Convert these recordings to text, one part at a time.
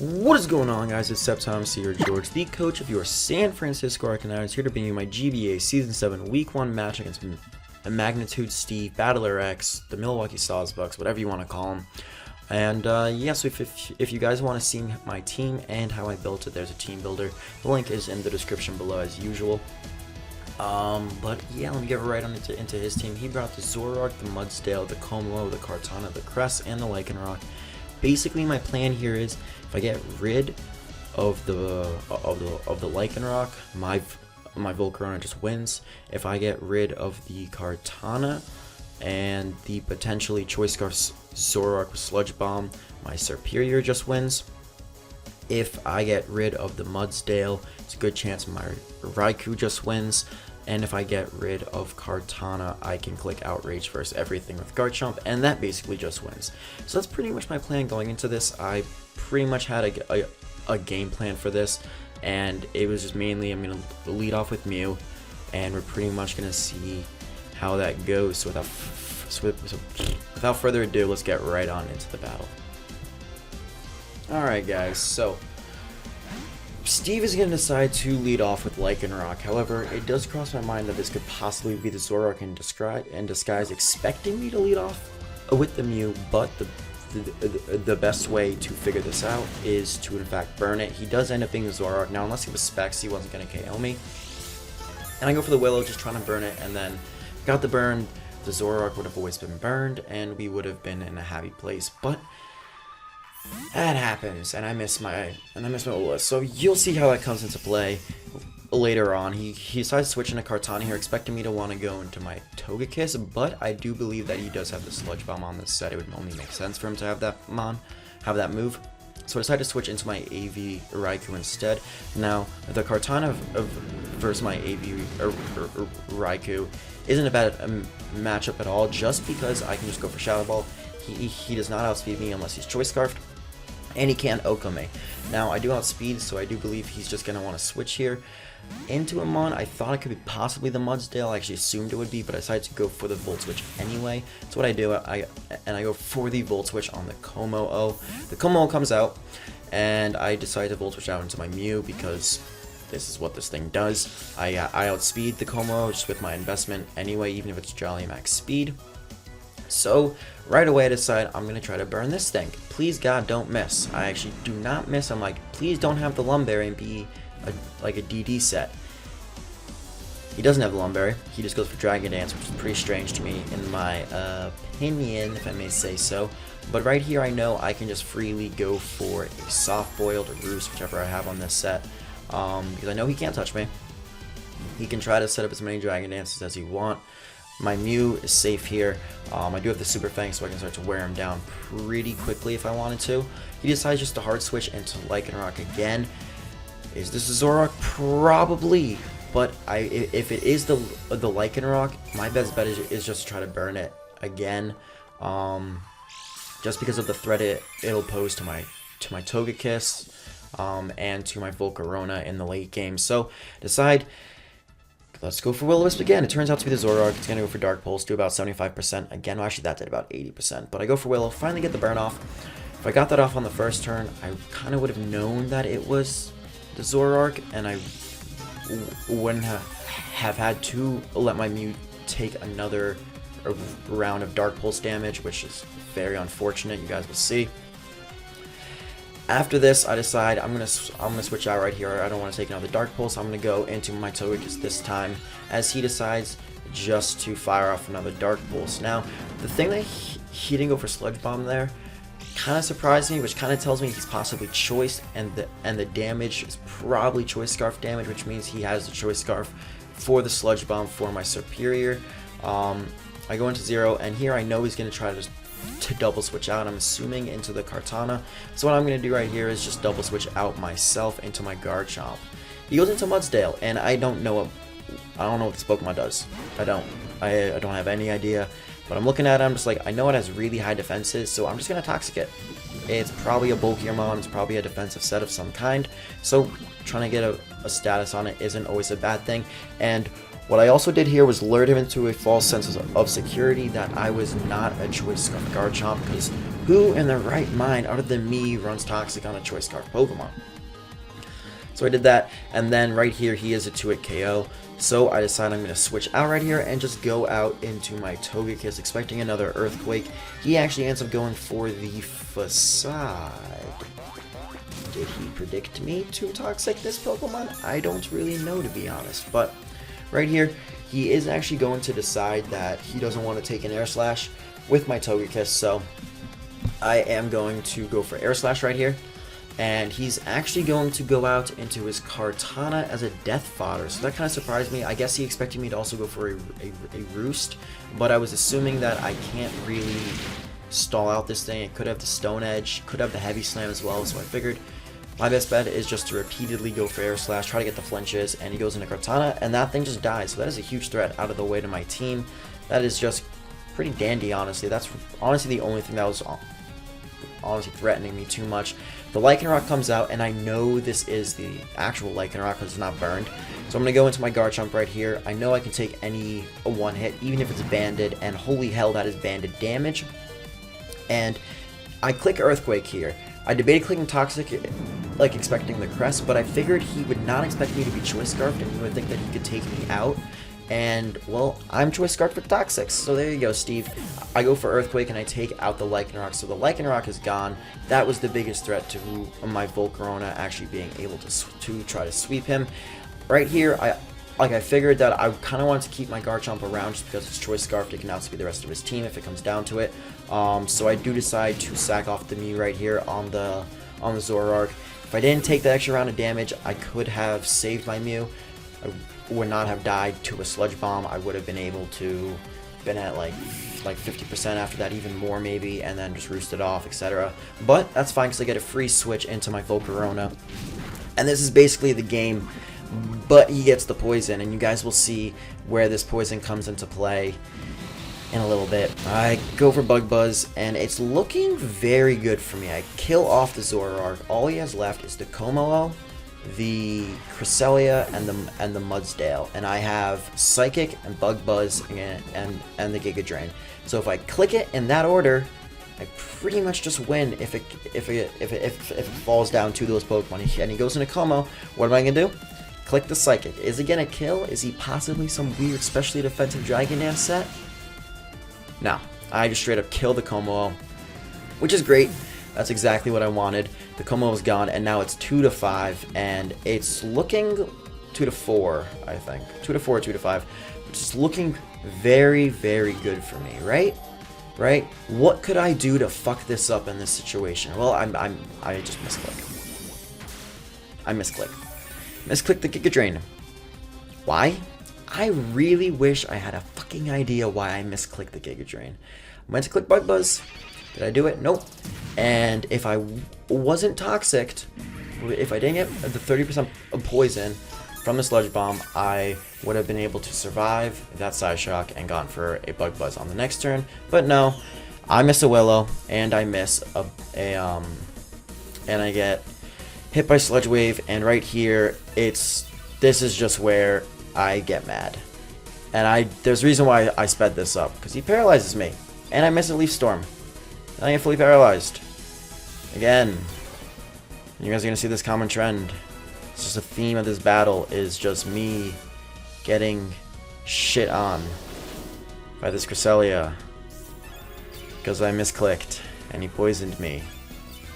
What is going on, guys? It's September George, the coach of your San Francisco Arcaniners, here to bring you my GBA Season 7 Week 1 match against Magnitude Steve, Battler X, the Milwaukee Sawsbucks, whatever you want to call them. And yeah, so if you guys want to see my team and how I built it, there's a team builder. The link is in the description below as usual. But yeah, let me get right on into his team. He brought the Zoroark, the Mudsdale, the Como, the Kartana, the Crest, and the Lycanroc. Basically, my plan here is if I get rid of the Lycanroc, my Volcarona just wins. If I get rid of the Kartana and the potentially Choice Scarf Zoroark with Sludge Bomb, my Superior just wins. If I get rid of the Mudsdale, it's a good chance my Raikou just wins. And if I get rid of Kartana, I can click Outrage versus everything with Garchomp, and that basically just wins. So that's pretty much my plan going into this. I pretty much had a game plan for this, and it was just mainly I'm going to lead off with Mew, and we're pretty much going to see how that goes. So without further ado, let's get right on into the battle. Alright guys, so Steve is going to decide to lead off with Lycanroc. However, it does cross my mind that this could possibly be the Zoroark in disguise, expecting me to lead off with the Mew, but the best way to figure this out is to in fact burn it. He does end up being the Zoroark. Now, unless he was Specs, he wasn't going to KO me. And I go for the Willow, just trying to burn it, and then got the burn. The Zoroark would have always been burned, and we would have been in a happy place, but that happens, and I miss my Willow. So you'll see how that comes into play later on. He decides to switch into Kartana here, expecting me to want to go into my Togekiss, but I do believe that he does have the Sludge Bomb on this set. It would only make sense for him to have that move. So I decided to switch into my AV Raikou instead. Now, the Kartana versus my AV Raikou isn't a bad matchup at all, just because I can just go for Shadow Ball. He does not outspeed me unless he's Choice Scarfed, and he can't Okame. Now, I do outspeed, so I do believe he's just going to want to switch here into a Mon. I thought it could be possibly the Mudsdale. I actually assumed it would be, but I decided to go for the Volt Switch anyway. So what I do, I go for the Volt Switch on the Como-O. The Como-O comes out, and I decide to Volt Switch out into my Mew because this is what this thing does. I outspeed the Como-O just with my investment anyway, even if it's Jolly Max speed. So right away I decide I'm going to try to burn this thing. Please God, don't miss. I actually do not miss. I'm like, please don't have the Lumberry and be like a DD set. He doesn't have the Lumberry. He just goes for Dragon Dance, which is pretty strange to me in my opinion, if I may say so. But right here I know I can just freely go for a Soft Boiled or Roost, whichever I have on this set, because I know he can't touch me. He can try to set up as many Dragon Dances as he wants. My Mew is safe here. I do have the Super Fang, so I can start to wear him down pretty quickly if I wanted to. He decides just to hard switch into Lycanroc again. Is this a Zoroark? Probably. But if it is the Lycanroc, my best bet is just to try to burn it again. Just because of the threat it'll pose to my Togekiss and to my Volcarona in the late game. So decide. Let's go for Will-O-Wisp again. It turns out to be the Zoroark. It's going to go for Dark Pulse, do about 75%. Again, well, actually that did about 80%. But I go for Willow, finally get the burn off. If I got that off on the first turn, I kind of would have known that it was the Zoroark, and I wouldn't have had to let my Mew take another round of Dark Pulse damage, which is very unfortunate. You guys will see. After this, I decide I'm gonna switch out right here. I don't want to take another Dark Pulse. I'm gonna go into my Togekiss this time, as he decides just to fire off another Dark Pulse. Now, the thing that he didn't go for Sludge Bomb there kind of surprised me, which kind of tells me he's possibly choiced, and the damage is probably Choice Scarf damage, which means he has the Choice Scarf for the Sludge Bomb for my Superior. I go into 0, and here I know he's gonna try to double switch out, I'm assuming, into the Kartana. So what I'm going to do right here is just double switch out myself into my Garchomp. He goes into Mudsdale, and I don't know what this Pokemon does. I don't have any idea. But I'm looking at it, I'm just like, I know it has really high defenses, so I'm just going to Toxic it. It's probably a bulkier mon, it's probably a defensive set of some kind. So trying to get a status on it isn't always a bad thing. And what I also did here was lured him into a false sense of security that I was not a Choice Scarf Garchomp, because Who in their right mind, other than me, runs Toxic on a Choice Scarf Pokemon? So I did that, and then right here he is a 2-hit KO. So I decided I'm going to switch out right here and just go out into my Togekiss, expecting another Earthquake. He actually ends up going for the Facade. Did he predict me to Toxic this Pokemon? I don't really know, to be honest. But right here, he is actually going to decide that he doesn't want to take an Air Slash with my Togekiss. So I am going to go for Air Slash right here. And he's actually going to go out into his Kartana as a Death Fodder. So that kind of surprised me. I guess he expected me to also go for a Roost. But I was assuming that I can't really stall out this thing. It could have the Stone Edge, could have the Heavy Slam as well. So I figured my best bet is just to repeatedly go for Air Slash, try to get the flinches, and he goes into Kartana, and that thing just dies. So that is a huge threat out of the way to my team. That is just pretty dandy, honestly. That's honestly the only thing that was honestly threatening me too much. The Lycanroc comes out, and I know this is the actual Lycanroc because it's not burned. So I'm going to go into my Garchomp right here. I know I can take any one hit, even if it's banded, and holy hell, that is banded damage. And I click Earthquake here. I debated clicking Toxic, like expecting the Crest, but I figured he would not expect me to be Choice Scarfed, and he would think that he could take me out. And, well, I'm Choice Scarfed with Toxics, so there you go, Steve. I go for Earthquake, and I take out the Lycanroc, so the Lycanroc is gone. That was the biggest threat to my Volcarona actually being able to try to sweep him. Right here, I figured that I kind of wanted to keep my Garchomp around just because it's Choice Scarfed. It can outspeed the rest of his team if it comes down to it. So I do decide to sack off the Mew right here on the Zoroark. If I didn't take that extra round of damage, I could have saved my Mew. I would not have died to a Sludge Bomb. I would have been able to been at like 50% after that, even more maybe, and then just roosted off, etc. But that's fine because I get a free switch into my Volcarona. And this is basically the game, but he gets the poison, and you guys will see where this poison comes into play in a little bit. I go for Bug Buzz, and it's looking very good for me. I kill off the Zoroark. All he has left is the Kommo, the Cresselia, and the Mudsdale, and I have Psychic and Bug Buzz and the Giga Drain. So if I click it in that order, I pretty much just win if it falls down to those Pokemon. And he goes into Kommo. What am I gonna do? Click the Psychic. Is it gonna kill? Is he possibly some weird specially defensive Dragon Dance set? No, I just straight up kill the Kommo, which is great. That's exactly what I wanted. The Kommo is gone, and now it's 2-5, and it's looking 2-4, I think. 2-4, 2-5, which is looking very, very good for me, right? Right? What could I do to fuck this up in this situation? Well, I just misclick. I misclick. Misclick the Giga Drain. Why? I really wish I had a fucking idea why I misclicked the Giga Drain. I went to click Bug Buzz. Did I do it? Nope. And if I wasn't toxic, if I didn't get the 30% of poison from the Sludge Bomb, I would have been able to survive that Side Shock and gone for a Bug Buzz on the next turn. But no, I miss a Willow, and I miss and I get hit by Sludge Wave, and right here, this is just where I get mad. And there's a reason why I sped this up, because he paralyzes me, and I miss a Leaf Storm. And I get fully paralyzed. Again. You guys are going to see this common trend. It's just a theme of this battle is just me getting shit on by this Cresselia. Because I misclicked, and he poisoned me.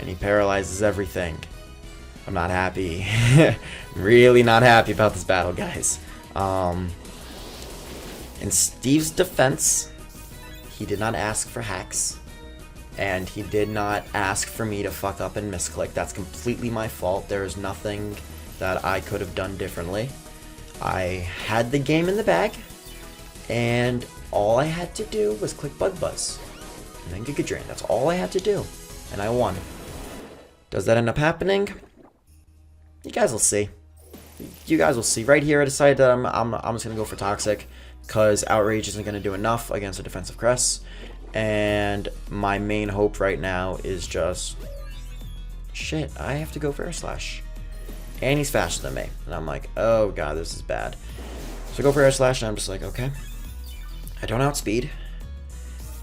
And he paralyzes everything. I'm not happy. Really not happy about this battle, guys. In Steve's defense, he did not ask for hacks. And he did not ask for me to fuck up and misclick. That's completely my fault. There is nothing that I could have done differently. I had the game in the bag, and all I had to do was click Bug Buzz and then Giga Drain. That's all I had to do, and I won. Does that end up happening? You guys will see. You guys will see. Right here, I decided that I'm just gonna go for Toxic because Outrage isn't gonna do enough against a defensive Crest. And my main hope right now is just, shit, I have to go for Air Slash. And he's faster than me. And I'm like, oh god, this is bad. So I go for Air Slash, and I'm just like, okay. I don't outspeed.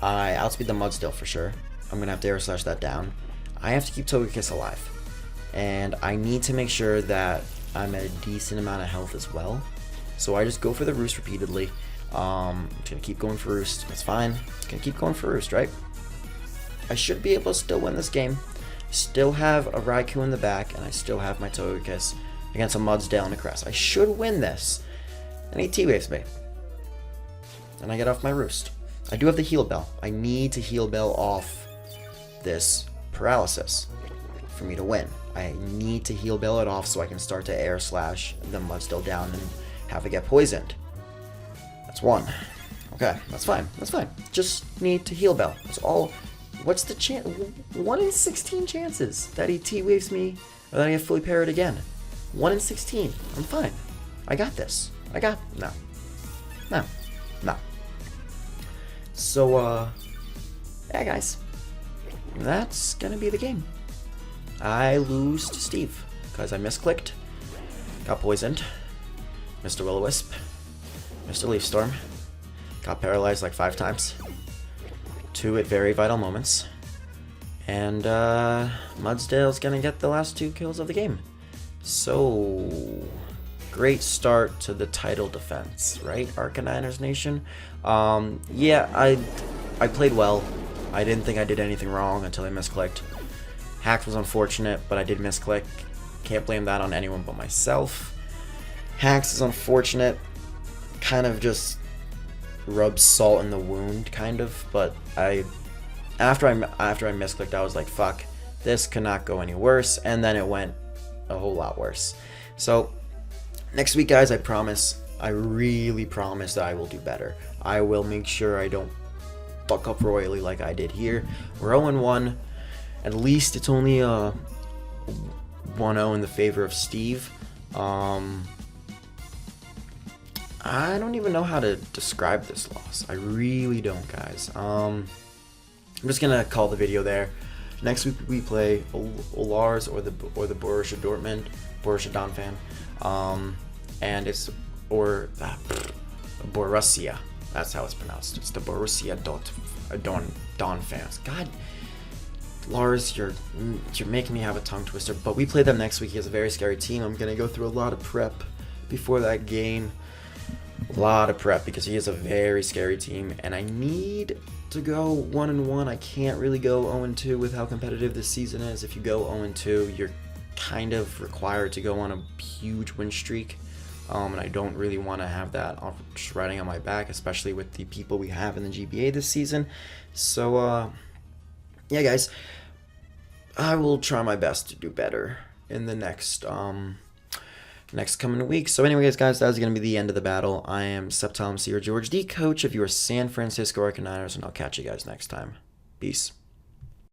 I outspeed the Mudsdale for sure. I'm going to have to air slash that down. I have to keep Togekiss alive. And I need to make sure that I'm at a decent amount of health as well. So I just go for the Roost repeatedly. I'm just going to keep going for Roost. That's fine. Just going to keep going for Roost, right? I should be able to still win this game. Still have a Raikou in the back, and I still have my Togekiss against a Mudsdale and a Crest. I should win this. And he T-Waves me. And I get off my Roost. I do have the Heal Bell. I need to Heal Bell off this paralysis for me to win. I need to Heal Bell it off so I can start to air slash the Mudsdale down and have it get poisoned. That's one. Okay, that's fine. That's fine. Just need to Heal Bell. That's all. What's the chance? 1 in 16 chances that he T-Waves me or that I get fully parried again. 1 in 16. I'm fine. I got this. No. So, yeah, guys. That's gonna be the game. I lose to Steve because I misclicked, got poisoned, Mr. Will-O-Wisp, Mr. Leaf Storm, got paralyzed like 5 times, 2 at very vital moments, and Mudsdale's gonna get the last 2 kills of the game. So, great start to the title defense, right, Arcaniners Nation? Yeah, I played well. I didn't think I did anything wrong until I misclicked. Hacked was unfortunate, but I did misclick. Can't blame that on anyone but myself. Hacks is unfortunate. Kind of just rubs salt in the wound, kind of. But after I misclicked, I was like, fuck, this could not go any worse. And then it went a whole lot worse. So next week, guys, I promise. I really promise that I will do better. I will make sure I don't fuck up royally like I did here. We're 0-1. At least it's only a 1-0 in the favor of Steve. I don't even know how to describe this loss. I really don't, guys. I'm just gonna call the video there. Next week we play Lars or the Borussia Dortmund, Borussia Donfan, and it's Borussia. That's how it's pronounced. It's the Borussia Donfans. God. Lars, you're making me have a tongue twister, but we play them next week. He has a very scary team. I'm gonna go through a lot of prep before that game. A lot of prep because he is a very scary team, and I need to go 1-1. I can't really go 0-2 with how competitive this season is. If you go 0-2, you're kind of required to go on a huge win streak, and I don't really want to have that just riding on my back, especially with the people we have in the GBA this season. So, yeah, guys, I will try my best to do better in the next coming week. So anyway, guys, that is going to be the end of the battle. I am Septile MC or George, the coach of your San Francisco Arcaniners, and I'll catch you guys next time. Peace.